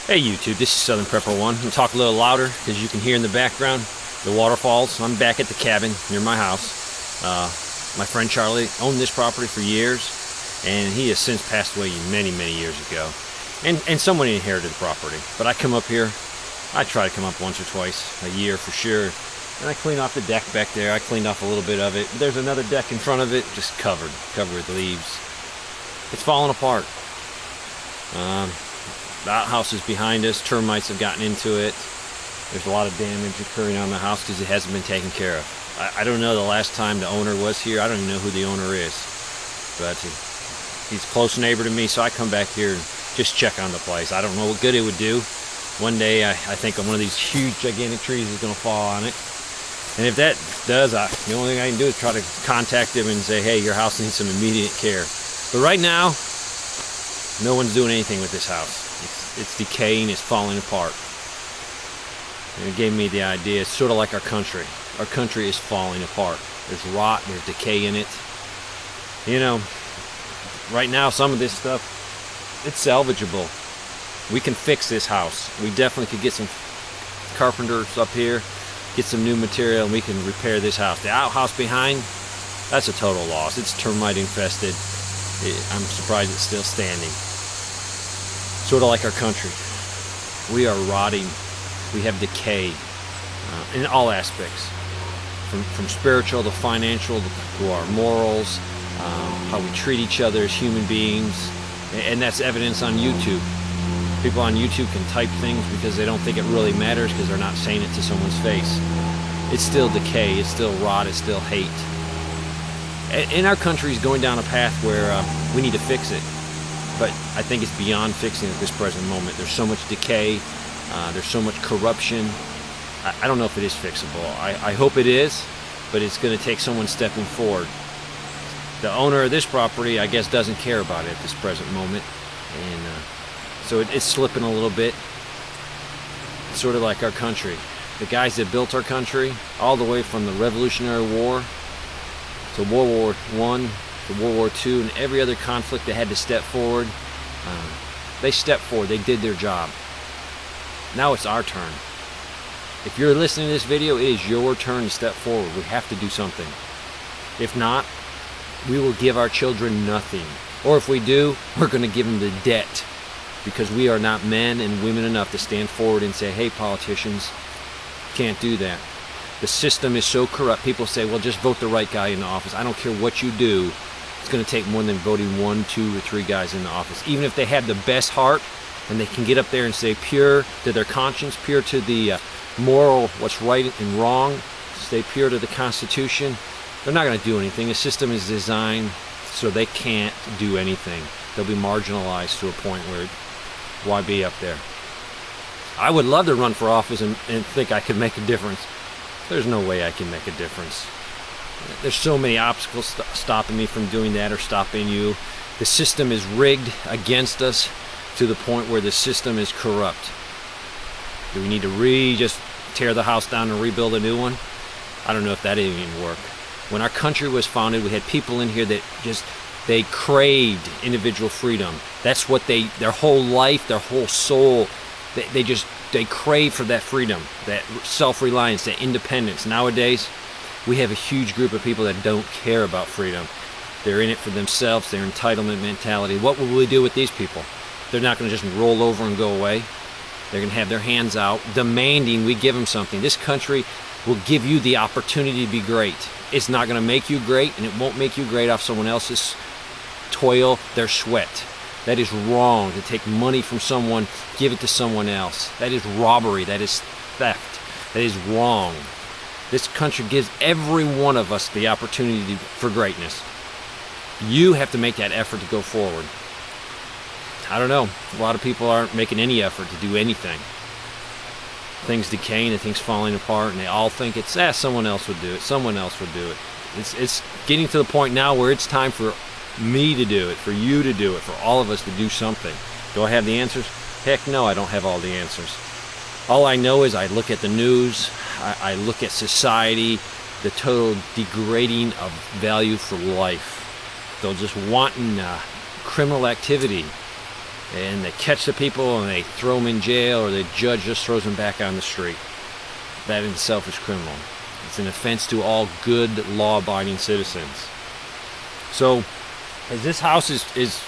Hey YouTube, this is Southern Prepper One. I'm gonna talk a little louder because you can hear in the background the waterfalls. I'm back at the cabin near my house. My friend Charlie owned this property for years, and he has since passed away many years ago. And someone inherited the property. But I come up here, I try to come up once or twice a year for sure. And I clean off the deck back there. I cleaned off a little bit of it. There's another deck in front of it, just covered with leaves. It's falling apart. The outhouse is behind us. Termites have gotten into it. There's a lot of damage occurring on the house because it hasn't been taken care of. I don't know the last time the owner was here. I don't even know who the owner is. But he's a close neighbor to me, so I come back here and just check on the place. I don't know what good it would do. One day I think one of these huge, gigantic trees is going to fall on it. And if that does, the only thing I can do is try to contact him and say, hey, your house needs some immediate care. But right now, no one's doing anything with this house. It's decaying, it's falling apart. And it gave me the idea, it's sort of like our country. Our country is falling apart. There's rot, there's decay in it. You know, right now some of this stuff, it's salvageable. We can fix this house. We definitely could get some carpenters up here, get some new material, and we can repair this house. The outhouse behind, that's a total loss. It's termite infested. I'm surprised it's still standing. Sort of like our country. We are rotting. We have decay in all aspects. From spiritual to financial to our morals, how we treat each other as human beings. And that's evidence on YouTube. People on YouTube can type things because they don't think it really matters because they're not saying it to someone's face. It's still decay, it's still rot, it's still hate. And our country is going down a path where we need to fix it. But I think it's beyond fixing at this present moment. There's so much decay, there's so much corruption. I don't know if it is fixable. I hope it is, but it's going to take someone stepping forward. The owner of this property, I guess, doesn't care about it at this present moment. And so it's slipping a little bit. It's sort of like our country. The guys that built our country, all the way from the Revolutionary War to World War I, to World War II, and every other conflict that had to step forward, they stepped forward, they did their job. Now it's our turn. If you're listening to this video, it is your turn to step forward. We have to do something. If not, we will give our children nothing. Or if we do, we're going to give them the debt, because we are not men and women enough to stand forward and say, hey, politicians, can't do that. The system is so corrupt. People say, well, just vote the right guy in the office. I don't care what you do. It's going to take more than voting 1, 2, or 3 guys in the office. Even if they have the best heart and they can get up there and say pure to their conscience, pure to the moral, what's right and wrong, stay pure to the Constitution, they're not going to do anything. The system is designed so they can't do anything. They'll be marginalized to a point where why be up there? I would love to run for office and think I could make a difference. There's no way I can make a difference. There's so many obstacles stopping me from doing that or stopping you. The system is rigged against us to the point where the system is corrupt. Do we need to just tear the house down and rebuild a new one? I don't know if that even work. When our country was founded, we had people in here that they craved individual freedom. That's what their whole life, their whole soul, they crave for that freedom, that self-reliance, that independence. Nowadays, we have a huge group of people that don't care about freedom. They're in it for themselves, their entitlement mentality. What will we do with these people? They're not going to just roll over and go away. They're going to have their hands out, demanding we give them something. This country will give you the opportunity to be great. It's not going to make you great, and it won't make you great off someone else's toil, their sweat. That is wrong. To take money from someone, give it to someone else. That is robbery. That is theft. That is wrong. This country gives every one of us the opportunity for greatness. You have to make that effort to go forward. I don't know. A lot of people aren't making any effort to do anything. Things decaying and things falling apart, and they all think it's, someone else would do it. Someone else would do it. It's getting to the point now where it's time for me to do it, for you to do it, for all of us to do something. Do I have the answers? Heck no, I don't have all the answers. All I know is I look at the news, I look at society, the total degrading of value for life. They're just wanting criminal activity. and they catch the people and they throw them in jail, or the judge just throws them back on the street. That in itself is criminal. It's an offense to all good law-abiding citizens. So as this house is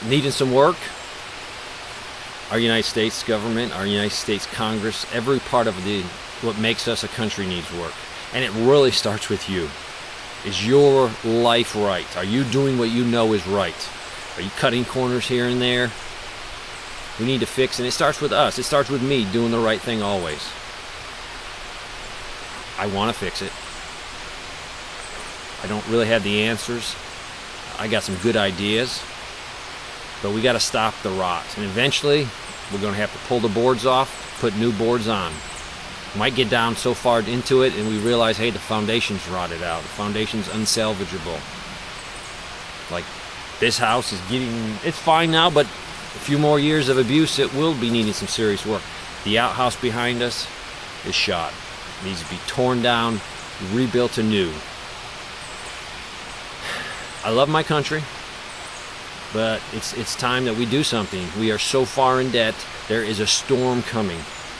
needing some work, our United States government, our United States Congress, every part of what makes us a country needs work. And it really starts with you. Is your life right? Are you doing what you know is right? Are you cutting corners here and there? We need to fix, and it starts with us. It starts with me doing the right thing always. I want to fix it. I don't really have the answers. I got some good ideas, but we got to stop the rot. And eventually, we're going to have to pull the boards off, put new boards on. Might get down so far into it and we realize, hey, the foundation's rotted out. The foundation's unsalvageable. Like, this house is it's fine now, but a few more years of abuse, it will be needing some serious work. The outhouse behind us is shot. It needs to be torn down, rebuilt anew. I love my country, but it's time that we do something. We are so far in debt. There is a storm coming.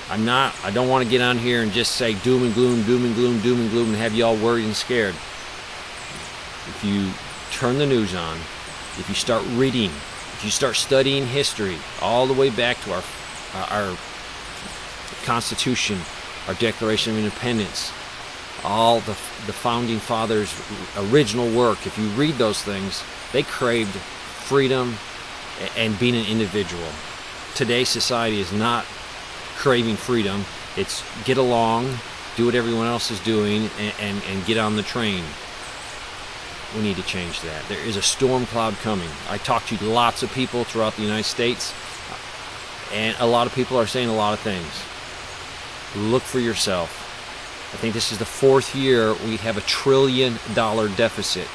I don't want to get on here and just say doom and gloom, doom and gloom, doom and gloom, and have you all worried and scared. If you turn the news on, if you start reading, if you start studying history, all the way back to our Constitution, our Declaration of Independence, all the Founding Fathers' original work, if you read those things, they craved freedom and being an individual. Today's society is not craving freedom. It's get along, do what everyone else is doing, and get on the train. We need to change that. There is a storm cloud coming. I talk to lots of people throughout the United States, and a lot of people are saying a lot of things. Look for yourself. I think this is the fourth year we have $1 trillion deficit.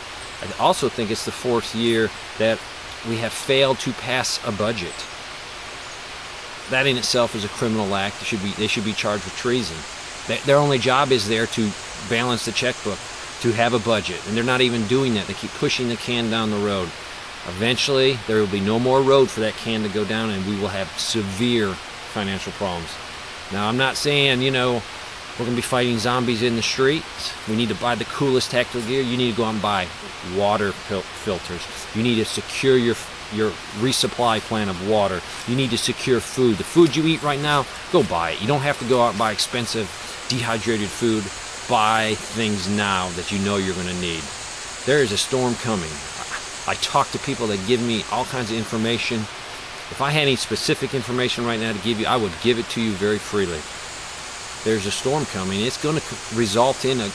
I also think it's the fourth year that we have failed to pass a budget. That in itself is a criminal act. They should be charged with treason. Their only job is there to balance the checkbook, to have a budget, and they're not even doing that. They keep pushing the can down the road. Eventually, there will be no more road for that can to go down, and we will have severe financial problems. Now, I'm not saying, we're going to be fighting zombies in the streets. We need to buy the coolest tactical gear. You need to go out and buy water filters. You need to secure your resupply plan of water. You need to secure food. The food you eat right now, go buy it. You don't have to go out and buy expensive dehydrated food. Buy things now that you know you're going to need. There is a storm coming. I talk to people that give me all kinds of information. If I had any specific information right now to give you, I would give it to you very freely. There's a storm coming. It's going to result in a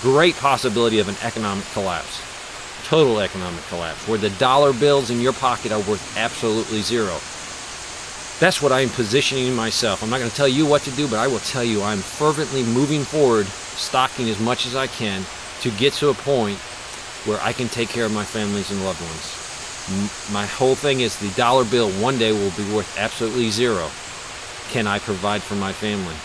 great possibility of an economic collapse. Total economic collapse, where the dollar bills in your pocket are worth absolutely zero. That's what I'm positioning myself. I'm not going to tell you what to do, but I will tell you I'm fervently moving forward, stocking as much as I can to get to a point where I can take care of my families and loved ones. My whole thing is the dollar bill one day will be worth absolutely zero. Can I provide for my family?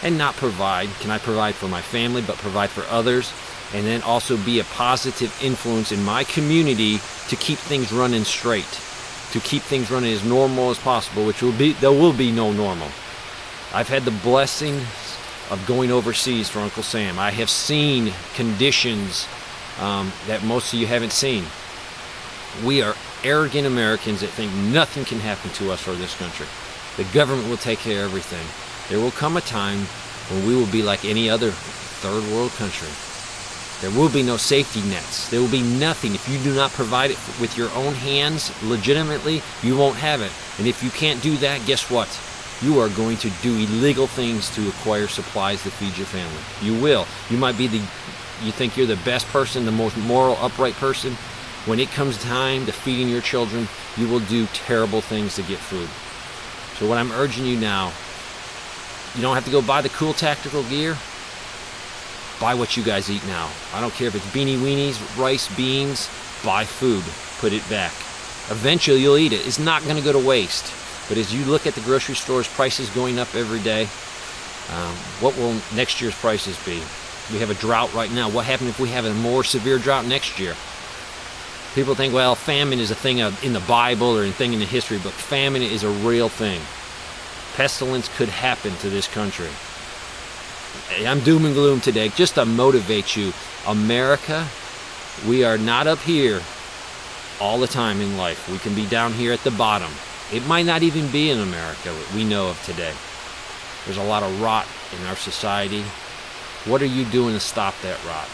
And not provide, can I provide for my family, but provide for others, and then also be a positive influence in my community to keep things running straight, to keep things running as normal as possible, there will be no normal. I've had the blessing of going overseas for Uncle Sam. I have seen conditions that most of you haven't seen. We are arrogant Americans that think nothing can happen to us or this country. The government will take care of everything. There will come a time when we will be like any other third world country. There will be no safety nets. There will be nothing. If you do not provide it with your own hands legitimately, you won't have it. And if you can't do that, guess what? You are going to do illegal things to acquire supplies to feed your family. You will. You might be you think you're the best person, the most moral, upright person. When it comes time to feeding your children, you will do terrible things to get food. So what I'm urging you now, you don't have to go buy the cool tactical gear. Buy what you guys eat now. I don't care if it's beanie weenies, rice, beans. Buy food. Put it back. Eventually you'll eat it. It's not going to go to waste. But as you look at the grocery stores, prices going up every day, what will next year's prices be? We have a drought right now. What happens if we have a more severe drought next year? People think, well, famine is a thing in the Bible or a thing in the history, but famine is a real thing. Pestilence could happen to this country. I'm doom and gloom today, just to motivate you. America, we are not up here all the time in life. We can be down here at the bottom. It might not even be in America that we know of today. There's a lot of rot in our society. What are you doing to stop that rot?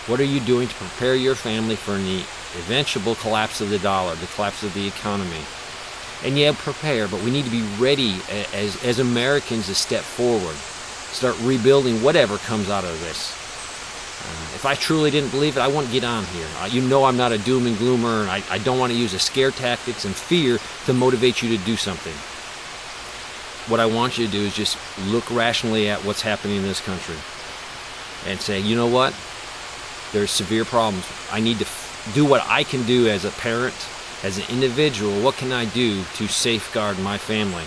What are you doing to prepare your family for the eventual collapse of the dollar, the collapse of the economy? And yeah, prepare, but we need to be ready as Americans to step forward, start rebuilding whatever comes out of this. If I truly didn't believe it, I wouldn't get on here. You know I'm not a doom and gloomer, and I don't want to use a scare tactics and fear to motivate you to do something. What I want you to do is just look rationally at what's happening in this country and say, you know what? There's severe problems. I need to do what I can do as a parent, as an individual. What can I do to safeguard my family?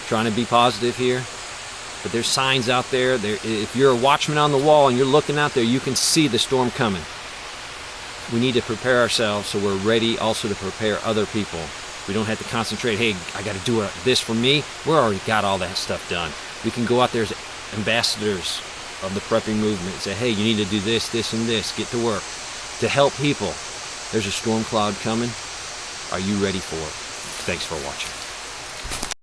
Trying to be positive here, but there's signs out there. If you're a watchman on the wall and you're looking out there, you can see the storm coming. We need to prepare ourselves so we're ready also to prepare other people. We don't have to concentrate, hey, I got to do this for me. We're already got all that stuff done. We can go out there as ambassadors of the prepping movement and say, hey, you need to do this, this, and this. Get to work to help people. There's a storm cloud coming. Are you ready for it? Thanks for watching.